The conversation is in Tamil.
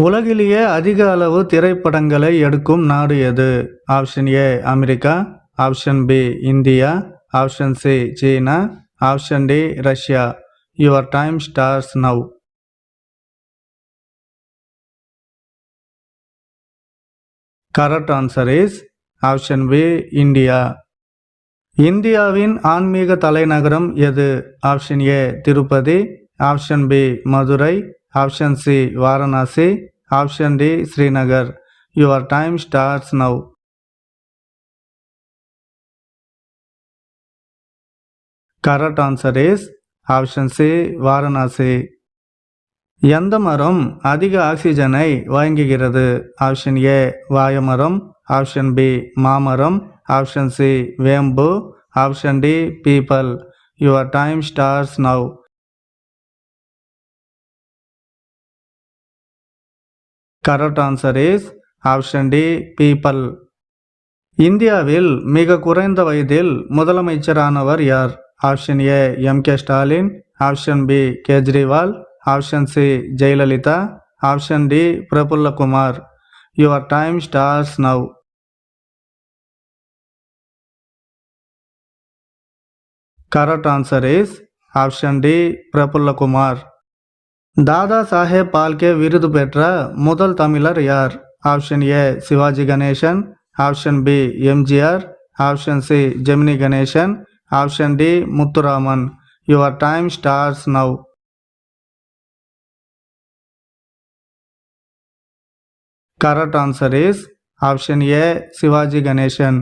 உலகிலேயே அதிக அளவு திரைப்படங்களை எடுக்கும் நாடு எது? Option A America, option B India, option C சீனா, ஆப்ஷன் டி ரஷ்யா. Your time starts now. Correct answer is option B India. இந்தியாவின் ஆன்மீக தலைநகரம் எது? Option A Tirupati, option B Madurai, option C Varanasi, option D Srinagar. Your time starts now. Correct answer is option C Varanasi. எந்த மரம் அதிக ஆக்சிஜனை வழங்குகிறது? ஆப்ஷன் ஏ வாழைமரம், ஆப்ஷன் பி மாமரம், ஆப்ஷன் சி வேம்பு, option D peepal. Your time starts now. Correct answer is option D people. இந்தியாவில் மிக குறைந்த வயதில் முதலமைச்சரானவர் யார்? Option A M K. Stalin, option B Kejriwal, option C Jayalalithaa, option D Prafulla Kumar. Your time starts now. Correct answer is option D Prafulla Kumar. Dada Saheb Phalke விருது பெற்ற முதல் தமிழர் யார்? Option A Sivaji Ganesan, option B MGR, option C Gemini Ganesan, option D Muthuraman. Your time starts now. Correct answer is option A Sivaji Ganesan.